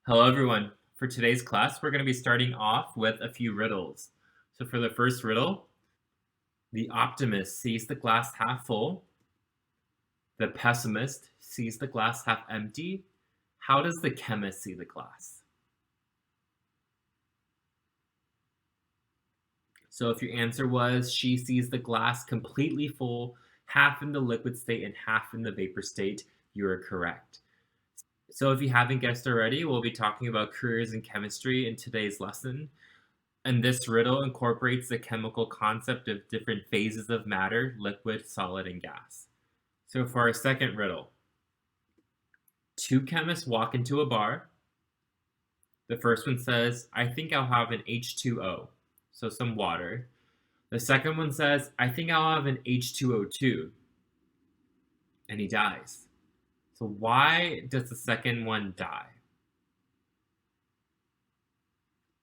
Hello, everyone. For today's class, we're going to be starting off with a few riddles. So, for the first riddle, the optimist sees the glass half full, the pessimist sees the glass half empty. How does the chemist see the glass? So, if your answer was she sees the glass completely full, half in the liquid state and half in the vapor state, you are correct. So, if you haven't guessed already, we'll be talking about careers in chemistry in today's lesson. And this riddle incorporates the chemical concept of different phases of matter, liquid, solid, and gas. So for our second riddle, two chemists walk into a bar. The first one says, I think I'll have an H2O, so some water. The second one says, I think I'll have an H2O2, and he dies. So why does the second one die?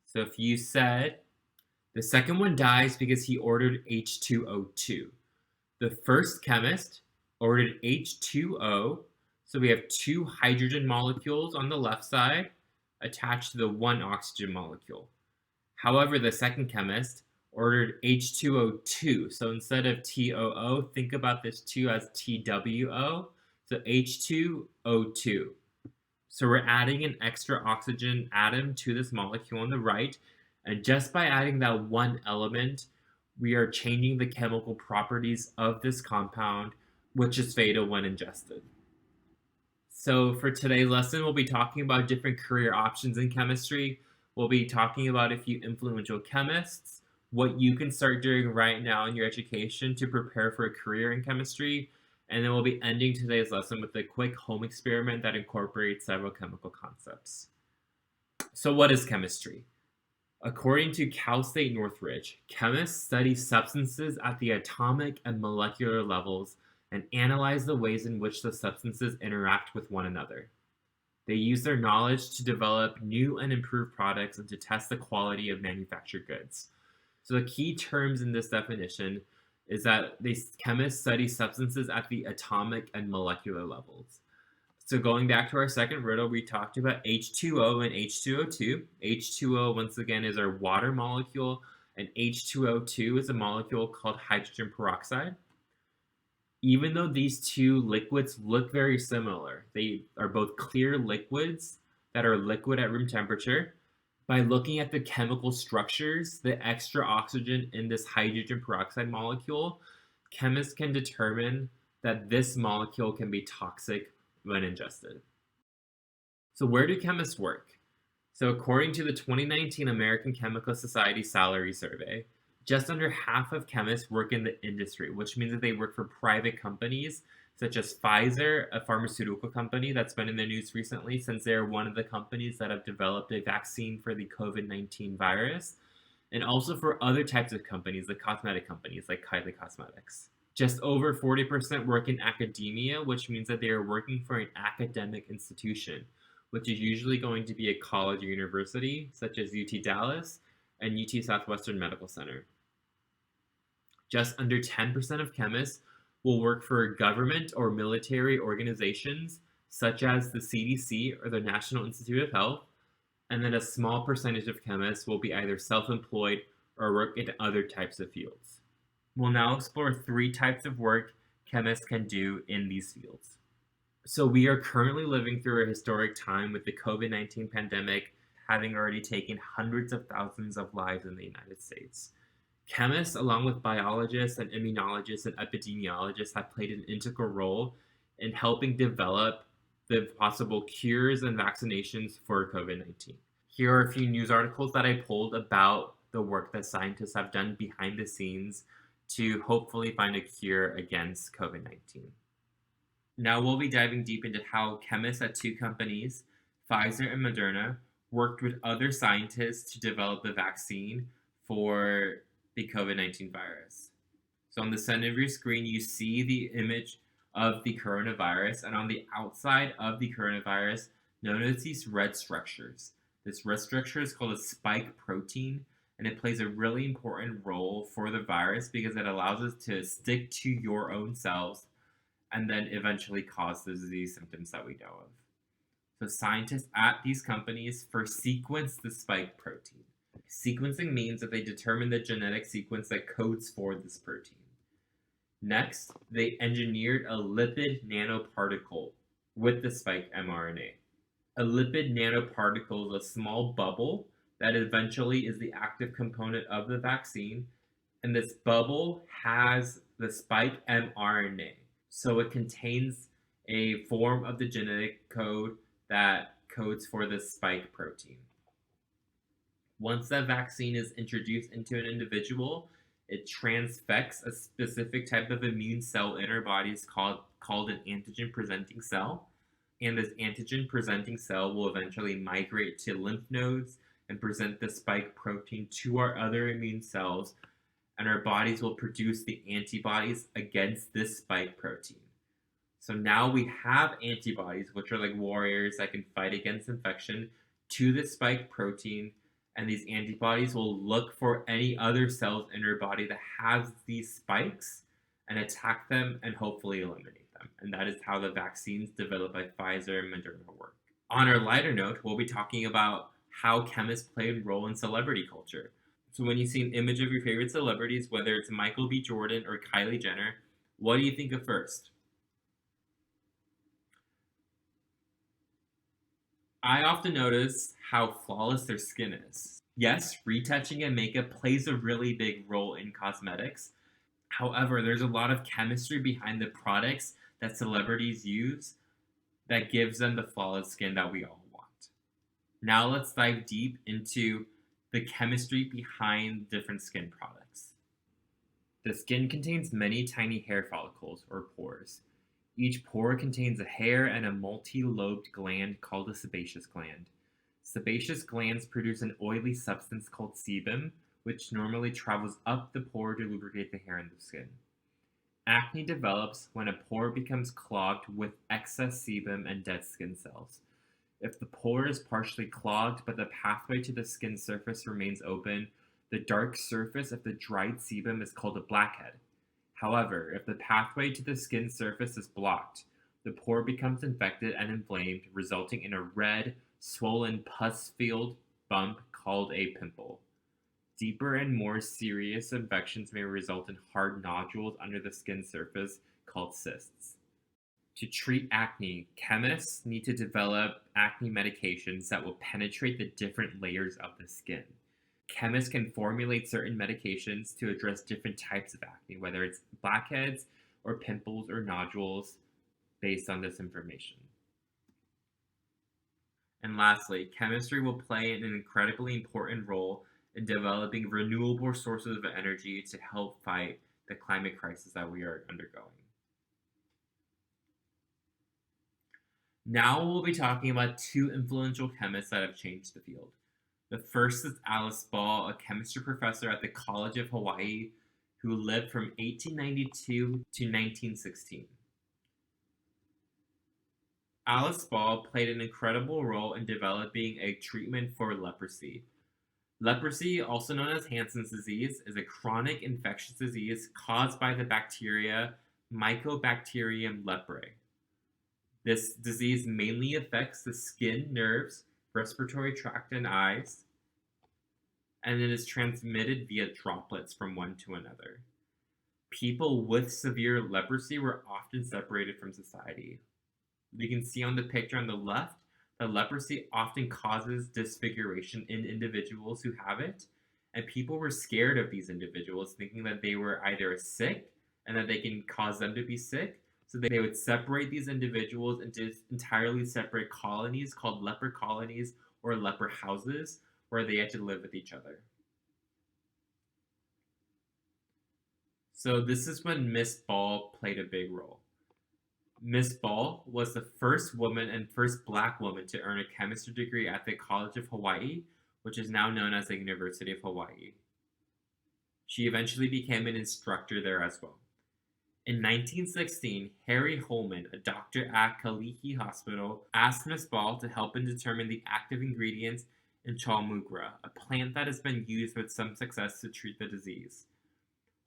So if you said the second one dies because he ordered H2O2. The first chemist ordered H2O, so we have two hydrogen molecules on the left side attached to the one oxygen molecule. However, the second chemist ordered H2O2, so instead of TOO, think about this 2 as TWO, so H2O2. So we're adding an extra oxygen atom to this molecule on the right, and just by adding that one element, we are changing the chemical properties of this compound, which is fatal when ingested. So for today's lesson, we'll be talking about different career options in chemistry. We'll be talking about a few influential chemists, what you can start doing right now in your education to prepare for a career in chemistry, and then we'll be ending today's lesson with a quick home experiment that incorporates several chemical concepts. So what is chemistry? According to Cal State Northridge, chemists study substances at the atomic and molecular levels and analyze the ways in which the substances interact with one another. They use their knowledge to develop new and improved products and to test the quality of manufactured goods. So the key terms in this definition is that chemists study substances at the atomic and molecular levels. So going back to our second riddle, we talked about H2O and H2O2. H2O, once again, is our water molecule, and H2O2 is a molecule called hydrogen peroxide. Even though these two liquids look very similar, they are both clear liquids that are liquid at room temperature. By looking at the chemical structures, the extra oxygen in this hydrogen peroxide molecule, chemists can determine that this molecule can be toxic when ingested. So where do chemists work? So according to the 2019 American Chemical Society Salary Survey, just under half of chemists work in the industry, which means that they work for private companies such as Pfizer, a pharmaceutical company that's been in the news recently since they're one of the companies that have developed a vaccine for the COVID-19 virus, and also for other types of companies, like cosmetic companies like Kylie Cosmetics. Just over 40% work in academia, which means that they are working for an academic institution, which is usually going to be a college or university, such as UT Dallas and UT Southwestern Medical Center. Just under 10% of chemists will work for government or military organizations, such as the CDC or the National Institute of Health, and then a small percentage of chemists will be either self-employed or work in other types of fields. We'll now explore three types of work chemists can do in these fields. So we are currently living through a historic time with the COVID-19 pandemic having already taken hundreds of thousands of lives in the United States. Chemists, along with biologists and immunologists and epidemiologists, have played an integral role in helping develop the possible cures and vaccinations for COVID-19. Here are a few news articles that I pulled about the work that scientists have done behind the scenes to hopefully find a cure against COVID-19. Now we'll be diving deep into how chemists at two companies, Pfizer and Moderna, worked with other scientists to develop the vaccine for the COVID-19 virus. So on the center of your screen, you see the image of the coronavirus, and on the outside of the coronavirus, notice these red structures. This red structure is called a spike protein, and it plays a really important role for the virus because it allows it to stick to your own cells and then eventually cause the disease symptoms that we know of. So scientists at these companies first sequenced the spike protein. Sequencing means that they determine the genetic sequence that codes for this protein. Next, they engineered a lipid nanoparticle with the spike mRNA. A lipid nanoparticle is a small bubble that eventually is the active component of the vaccine, and this bubble has the spike mRNA. So it contains a form of the genetic code that codes for the spike protein. Once that vaccine is introduced into an individual, it transfects a specific type of immune cell in our bodies called an antigen presenting cell. And this antigen presenting cell will eventually migrate to lymph nodes and present the spike protein to our other immune cells, and our bodies will produce the antibodies against this spike protein. So now we have antibodies, which are like warriors that can fight against infection, to the spike protein, and these antibodies will look for any other cells in our body that has these spikes and attack them and hopefully eliminate them. And that is how the vaccines developed by Pfizer and Moderna work. On our lighter note, we'll be talking about how chemists play a role in celebrity culture. So when you see an image of your favorite celebrities, whether it's Michael B. Jordan or Kylie Jenner, what do you think of first? I often notice how flawless their skin is. Yes, retouching and makeup plays a really big role in cosmetics. However, there's a lot of chemistry behind the products that celebrities use that gives them the flawless skin that we all want. Now let's dive deep into the chemistry behind different skin products. The skin contains many tiny hair follicles, or pores. Each pore contains a hair and a multi-lobed gland called a sebaceous gland. Sebaceous glands produce an oily substance called sebum, which normally travels up the pore to lubricate the hair and the skin. Acne develops when a pore becomes clogged with excess sebum and dead skin cells. If the pore is partially clogged but the pathway to the skin surface remains open, the dark surface of the dried sebum is called a blackhead. However, if the pathway to the skin surface is blocked, the pore becomes infected and inflamed, resulting in a red, swollen, pus-filled bump called a pimple. Deeper and more serious infections may result in hard nodules under the skin surface called cysts. To treat acne, chemists need to develop acne medications that will penetrate the different layers of the skin. Chemists can formulate certain medications to address different types of acne, whether it's blackheads or pimples or nodules, based on this information. And lastly, chemistry will play an incredibly important role in developing renewable sources of energy to help fight the climate crisis that we are undergoing. Now we'll be talking about two influential chemists that have changed the field. The first is Alice Ball, a chemistry professor at the College of Hawaii who lived from 1892 to 1916. Alice Ball played an incredible role in developing a treatment for leprosy. Leprosy, also known as Hansen's disease, is a chronic infectious disease caused by the bacteria Mycobacterium leprae. This disease mainly affects the skin, nerves, respiratory tract, and eyes, and it is transmitted via droplets from one to another. People with severe leprosy were often separated from society. You can see on the picture on the left that leprosy often causes disfiguration in individuals who have it, and people were scared of these individuals, thinking that they were either sick and that they can cause them to be sick. So they would separate these individuals into entirely separate colonies called leper colonies or leper houses, where they had to live with each other. So this is when Miss Ball played a big role. Miss Ball was the first woman and first black woman to earn a chemistry degree at the College of Hawaii, which is now known as the University of Hawaii. She eventually became an instructor there as well. In 1916, Harry Holman, a doctor at Kalihi Hospital, asked Miss Ball to help him determine the active ingredients in chaulmoogra, a plant that has been used with some success to treat the disease.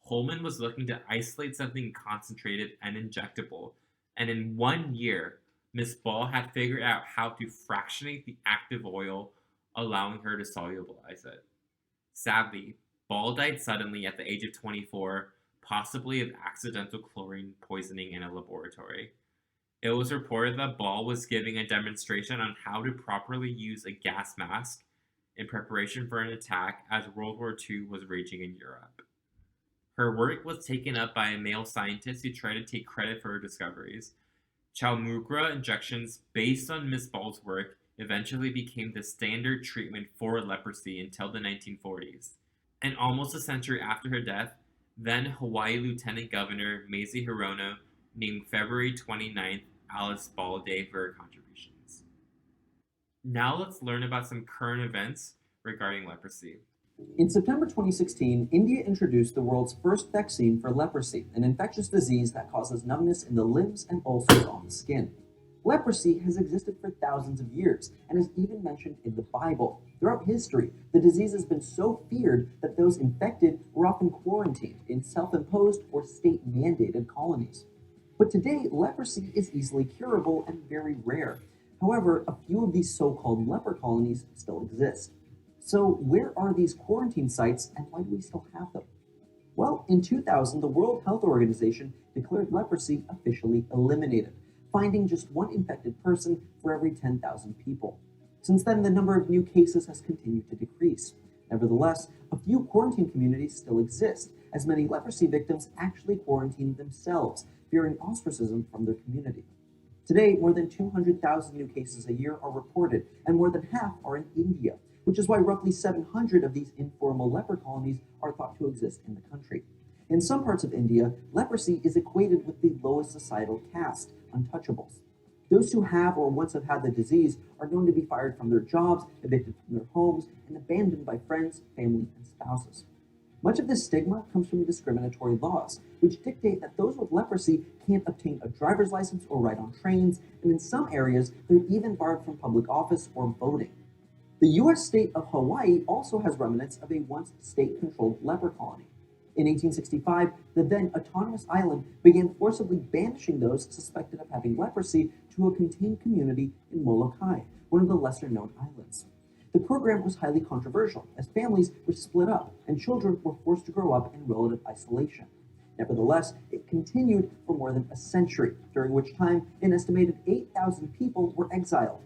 Holman was looking to isolate something concentrated and injectable, and in 1 year, Miss Ball had figured out how to fractionate the active oil, allowing her to solubilize it. Sadly, Ball died suddenly at the age of 24, possibly of accidental chlorine poisoning in a laboratory. It was reported that Ball was giving a demonstration on how to properly use a gas mask in preparation for an attack as World War II was raging in Europe. Her work was taken up by a male scientist who tried to take credit for her discoveries. Chalmugra injections, based on Miss Ball's work, eventually became the standard treatment for leprosy until the 1940s. And almost a century after her death, then Hawaii Lieutenant Governor Mazie Hirono named February 29th Alice Ball Day for her contributions. Now let's learn about some current events regarding leprosy. In September 2016, India introduced the world's first vaccine for leprosy, an infectious disease that causes numbness in the limbs and ulcers on the skin. Leprosy has existed for thousands of years and is even mentioned in the Bible. Throughout history, the disease has been so feared that those infected were often quarantined in self-imposed or state-mandated colonies. But today, leprosy is easily curable and very rare. However, a few of these so-called leper colonies still exist. So where are these quarantine sites and why do we still have them? Well, in 2000, the World Health Organization declared leprosy officially eliminated, finding just one infected person for every 10,000 people. Since then, the number of new cases has continued to decrease. Nevertheless, a few quarantine communities still exist, as many leprosy victims actually quarantine themselves, fearing ostracism from their community. Today, more than 200,000 new cases a year are reported, and more than half are in India, which is why roughly 700 of these informal leper colonies are thought to exist in the country. In some parts of India, leprosy is equated with the lowest societal caste, untouchables. Those who have or once have had the disease are known to be fired from their jobs, evicted from their homes, and abandoned by friends, family, and spouses. Much of this stigma comes from discriminatory laws, which dictate that those with leprosy can't obtain a driver's license or ride on trains, and in some areas, they're even barred from public office or voting. The US state of Hawaii also has remnants of a once state-controlled leper colony. In 1865, the then autonomous island began forcibly banishing those suspected of having leprosy to a contained community in Molokai, one of the lesser-known islands. The program was highly controversial, as families were split up and children were forced to grow up in relative isolation. Nevertheless, it continued for more than a century, during which time an estimated 8,000 people were exiled.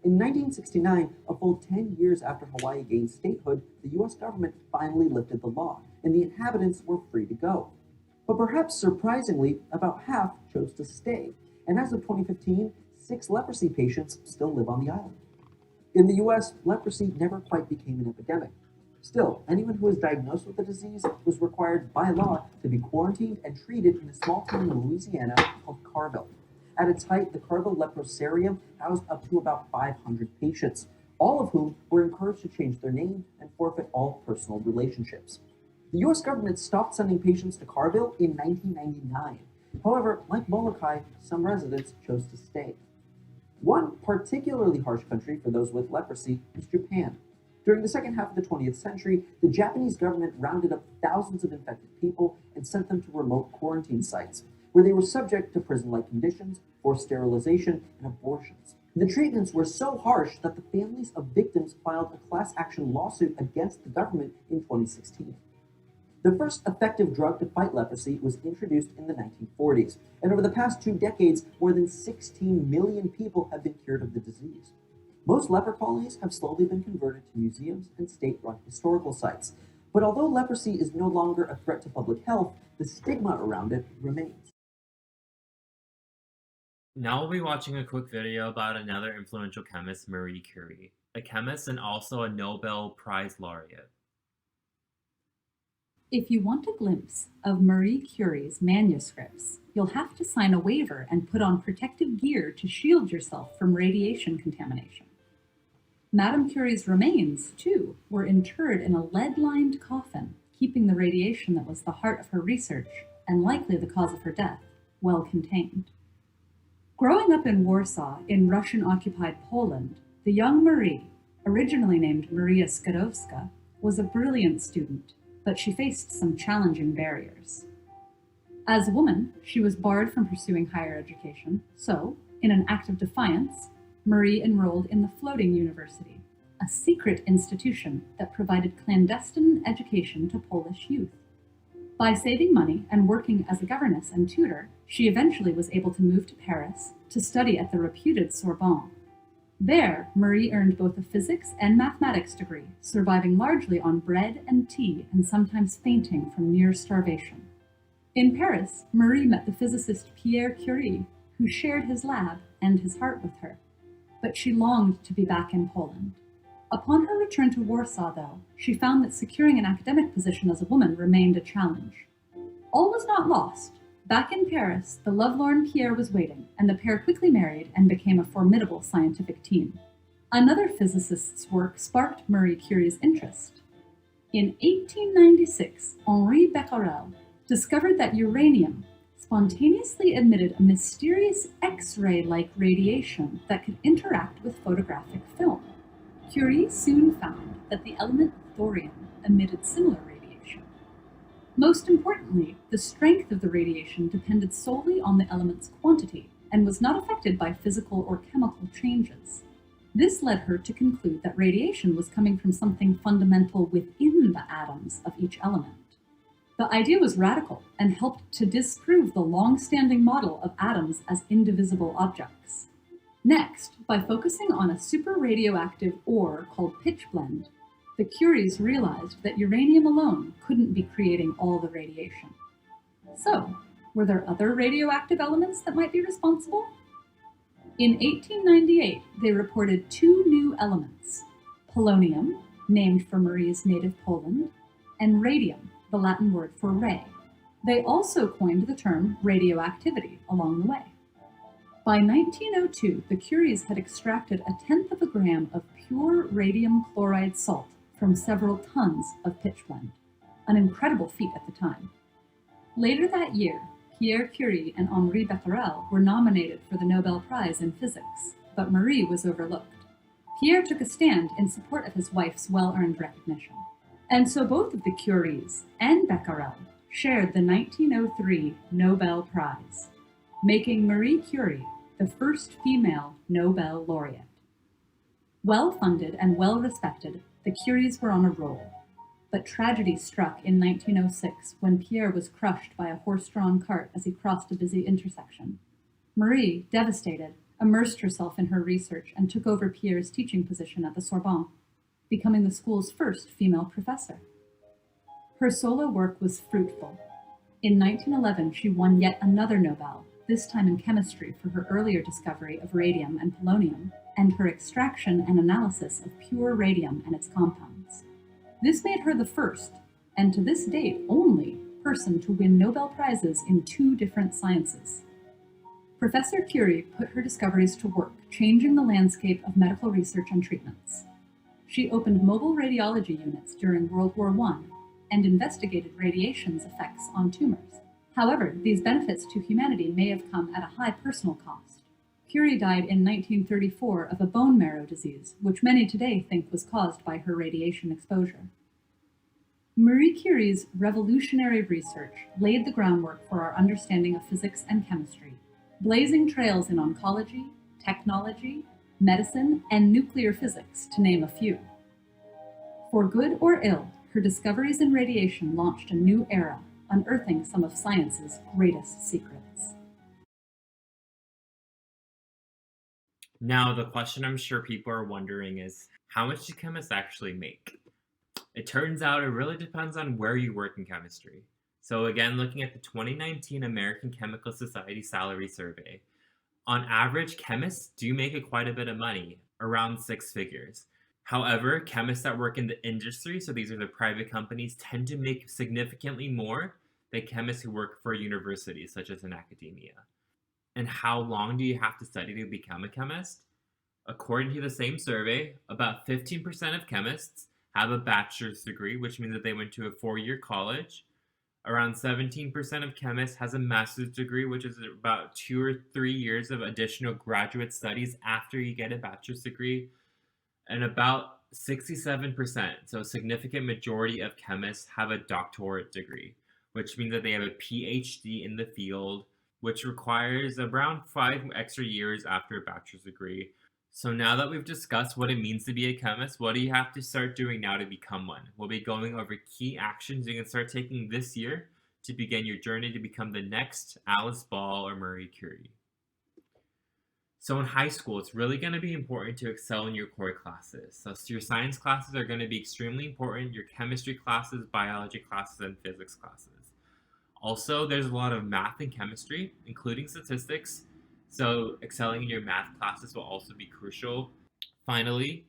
In 1969, a full 10 years after Hawaii gained statehood, the US government finally lifted the law, and the inhabitants were free to go. But perhaps surprisingly, about half chose to stay, and as of 2015, 6 leprosy patients still live on the island. In the US, leprosy never quite became an epidemic. Still, anyone who was diagnosed with the disease was required by law to be quarantined and treated in a small town in Louisiana called Carville. At its height, the Carville Leprosarium housed up to about 500 patients, all of whom were encouraged to change their name and forfeit all personal relationships. The US government stopped sending patients to Carville in 1999. However, like Molokai, some residents chose to stay. One particularly harsh country for those with leprosy was Japan. During the second half of the 20th century, the Japanese government rounded up thousands of infected people and sent them to remote quarantine sites, where they were subject to prison-like conditions, forced sterilization, and abortions. The treatments were so harsh that the families of victims filed a class action lawsuit against the government in 2016. The first effective drug to fight leprosy was introduced in the 1940s, and over the past 2 decades, more than 16 million people have been cured of the disease. Most leper colonies have slowly been converted to museums and state-run historical sites, but although leprosy is no longer a threat to public health, the stigma around it remains. Now we'll be watching a quick video about another influential chemist, Marie Curie, a chemist and also a Nobel Prize laureate. If you want a glimpse of Marie Curie's manuscripts, you'll have to sign a waiver and put on protective gear to shield yourself from radiation contamination. Madame Curie's remains, too, were interred in a lead-lined coffin, keeping the radiation that was the heart of her research, and likely the cause of her death, well contained. Growing up in Warsaw, in Russian-occupied Poland, the young Marie, originally named Maria Skłodowska, was a brilliant student, but she faced some challenging barriers. As a woman, she was barred from pursuing higher education, so, In an act of defiance, Marie enrolled in the Floating University, a secret institution that provided clandestine education to Polish youth. By saving money and working as a governess and tutor, she eventually was able to move to Paris to study at the reputed Sorbonne. There, Marie earned both a physics and mathematics degree, surviving largely on bread and tea and sometimes fainting from near starvation. In Paris, Marie met the physicist Pierre Curie, who shared his lab and his heart with her. But she longed to be back in Poland. Upon her return to Warsaw, though, she found that securing an academic position as a woman remained a challenge. All was not lost. Back in Paris, the lovelorn Pierre was waiting, and the pair quickly married and became a formidable scientific team. Another physicist's work sparked Marie Curie's interest. In 1896, Henri Becquerel discovered that uranium spontaneously emitted a mysterious X-ray-like radiation that could interact with photographic film. Curie soon found that the element thorium emitted similar radiation. Most importantly, the strength of the radiation depended solely on the element's quantity and was not affected by physical or chemical changes. This led her to conclude that radiation was coming from something fundamental within the atoms of each element. The idea was radical and helped to disprove the long-standing model of atoms as indivisible objects. Next, by focusing on a super radioactive ore called pitchblende, the Curies realized that uranium alone couldn't be creating all the radiation. So, were there other radioactive elements that might be responsible? In 1898, they reported two new elements: polonium, named for Marie's native Poland, and radium, the Latin word for ray. They also coined the term radioactivity along the way. By 1902, the Curies had extracted 1/10 of a gram of pure radium chloride salt from several tons of pitchblende, an incredible feat at the time. Later that year, Pierre Curie and Henri Becquerel were nominated for the Nobel Prize in Physics, but Marie was overlooked. Pierre took a stand in support of his wife's well-earned recognition. And so both of the Curies and Becquerel shared the 1903 Nobel Prize, making Marie Curie the first female Nobel laureate. Well-funded and well-respected, the Curies were on a roll. But tragedy struck in 1906 when Pierre was crushed by a horse-drawn cart as he crossed a busy intersection. Marie, devastated, immersed herself in her research and took over Pierre's teaching position at the Sorbonne, becoming the school's first female professor. Her solo work was fruitful. In 1911, she won yet another Nobel, this time in chemistry for her earlier discovery of radium and polonium, and her extraction and analysis of pure radium and its compounds. This made her the first, and to this date only, person to win Nobel Prizes in 2 different sciences. Professor Curie put her discoveries to work, changing the landscape of medical research and treatments. She opened mobile radiology units during World War I and investigated radiation's effects on tumors. However, these benefits to humanity may have come at a high personal cost. Curie died in 1934 of a bone marrow disease, which many today think was caused by her radiation exposure. Marie Curie's revolutionary research laid the groundwork for our understanding of physics and chemistry, blazing trails in oncology, technology, medicine, and nuclear physics, to name a few. For good or ill, her discoveries in radiation launched a new era, unearthing some of science's greatest secrets. Now, the question I'm sure people are wondering is, how much do chemists actually make? It turns out it really depends on where you work in chemistry. So again, looking at the 2019 American Chemical Society salary survey, on average, chemists do make quite a bit of money, around 6 figures. However, chemists that work in the industry, so these are the private companies, tend to make significantly more than chemists who work for universities, such as in academia. And how long do you have to study to become a chemist? According to the same survey, about 15% of chemists have a bachelor's degree, which means that they went to a 4-year college. Around 17% of chemists has a master's degree, which is about 2 or 3 years of additional graduate studies after you get a bachelor's degree. And about 67%, so a significant majority of chemists have a doctorate degree, which means that they have a PhD in the field which requires around 5 extra years after a bachelor's degree. So now that we've discussed what it means to be a chemist, what do you have to start doing now to become one? We'll be going over key actions you can start taking this year to begin your journey to become the next Alice Ball or Marie Curie. So in high school, it's really going to be important to excel in your core classes. So your science classes are going to be extremely important, your chemistry classes, biology classes, and physics classes. Also, there's a lot of math and chemistry, including statistics, so excelling in your math classes will also be crucial. Finally,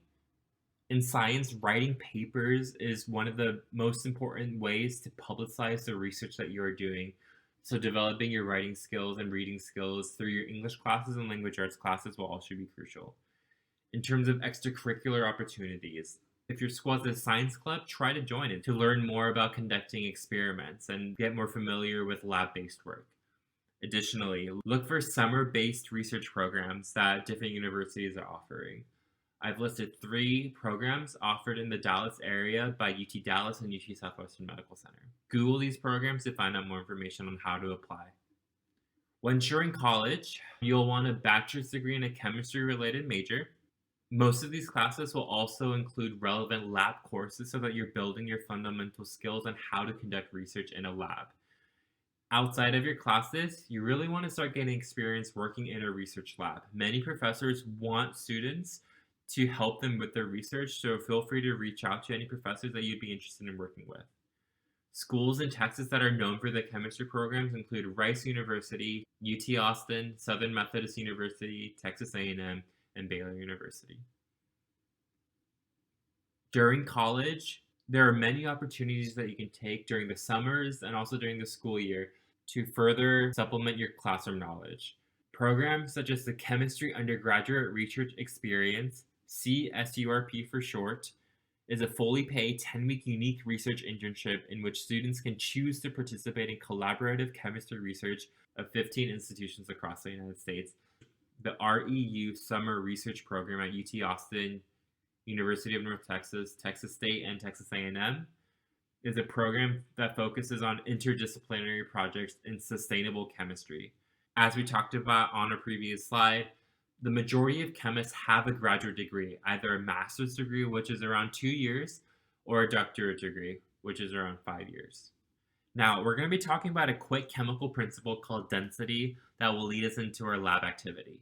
in science, writing papers is one of the most important ways to publicize the research that you are doing. So developing your writing skills and reading skills through your English classes and language arts classes will also be crucial. In terms of extracurricular opportunities, if your school has a science club, try to join it to learn more about conducting experiments and get more familiar with lab-based work. Additionally, look for summer-based research programs that different universities are offering. I've listed 3 programs offered in the Dallas area by UT Dallas and UT Southwestern Medical Center. Google these programs to find out more information on how to apply. Once you're in college, you'll want a bachelor's degree in a chemistry-related major. Most of these classes will also include relevant lab courses so that you're building your fundamental skills on how to conduct research in a lab. Outside of your classes, you really want to start getting experience working in a research lab. Many professors want students to help them with their research, so feel free to reach out to any professors that you'd be interested in working with. Schools in Texas that are known for the chemistry programs include Rice University, UT Austin, Southern Methodist University, Texas A&M, and Baylor University. During college, there are many opportunities that you can take during the summers and also during the school year to further supplement your classroom knowledge. Programs such as the Chemistry Undergraduate Research Experience, CSURP for short, is a fully paid 10-week unique research internship in which students can choose to participate in collaborative chemistry research of 15 institutions across the United States. The REU Summer Research Program at UT Austin, University of North Texas, Texas State, and Texas A&M is a program that focuses on interdisciplinary projects in sustainable chemistry. As we talked about on a previous slide, the majority of chemists have a graduate degree, either a master's degree, which is around 2 years, or a doctorate degree, which is around 5 years. Now, we're going to be talking about a quick chemical principle called density that will lead us into our lab activity.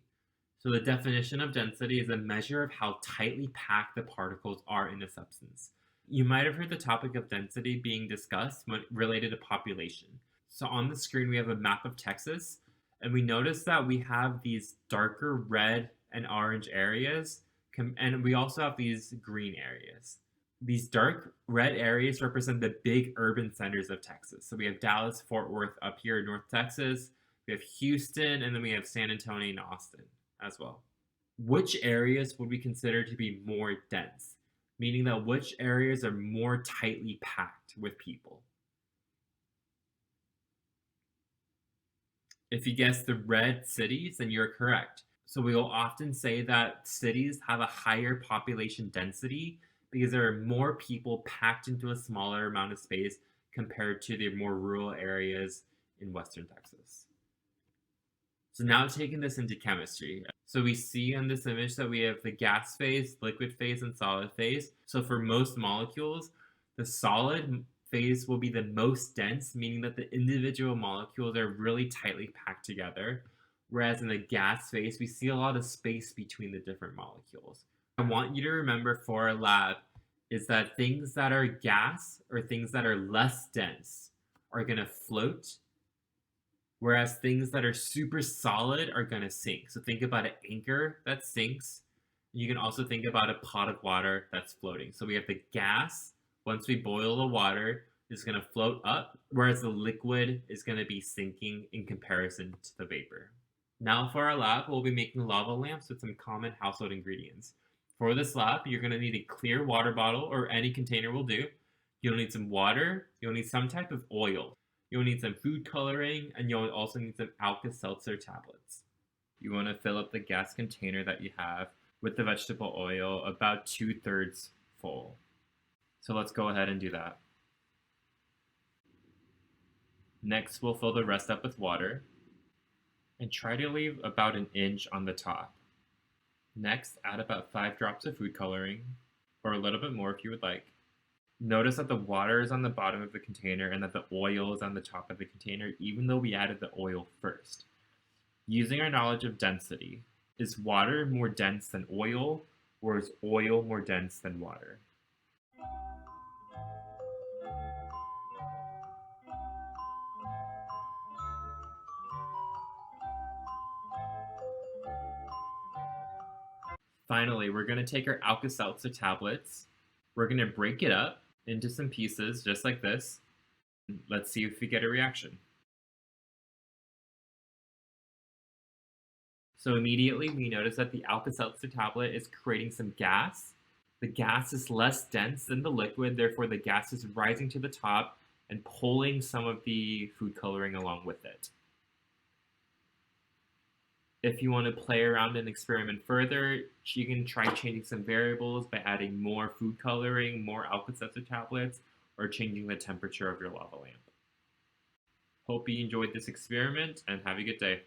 So the definition of density is a measure of how tightly packed the particles are in a substance. You might have heard the topic of density being discussed when related to population. So on the screen, we have a map of Texas, and we notice that we have these darker red and orange areas, and we also have these green areas. These dark red areas represent the big urban centers of Texas. So we have Dallas, Fort Worth up here in North Texas, we have Houston, and then we have San Antonio and Austin as well. Which areas would we consider to be more dense? Meaning that which areas are more tightly packed with people? If you guess the red cities, then you're correct. So we will often say that cities have a higher population density because there are more people packed into a smaller amount of space compared to the more rural areas in Western Texas. So now taking this into chemistry. So we see in this image that we have the gas phase, liquid phase, and solid phase. So for most molecules, the solid phase will be the most dense, meaning that the individual molecules are really tightly packed together. Whereas in the gas phase, we see a lot of space between the different molecules. I want you to remember for our lab is that things that are gas or things that are less dense are going to float, whereas things that are super solid are going to sink. So think about an anchor that sinks. You can also think about a pot of water that's floating. So we have the gas. Once we boil the water, it's going to float up, whereas the liquid is going to be sinking in comparison to the vapor. Now for our lab, we'll be making lava lamps with some common household ingredients. For this lab, you're going to need a clear water bottle, or any container will do. You'll need some water. You'll need some type of oil. You'll need some food coloring, and you'll also need some Alka-Seltzer tablets. You want to fill up the gas container that you have with the vegetable oil about 2/3 full. So let's go ahead and do that. Next, we'll fill the rest up with water. and try to leave about an inch on the top. Next, add about 5 drops of food coloring, or a little bit more if you would like. Notice that the water is on the bottom of the container and that the oil is on the top of the container, even though we added the oil first. Using our knowledge of density, is water more dense than oil, or is oil more dense than water? Finally, we're going to take our Alka-Seltzer tablets. We're going to break it up into some pieces, just like this. Let's see if we get a reaction. So immediately we notice that the Alka-Seltzer tablet is creating some gas. The gas is less dense than the liquid, therefore the gas is rising to the top and pulling some of the food coloring along with it. If you want to play around and experiment further, you can try changing some variables by adding more food coloring, more Alka-Seltzer tablets, or changing the temperature of your lava lamp. Hope you enjoyed this experiment and have a good day.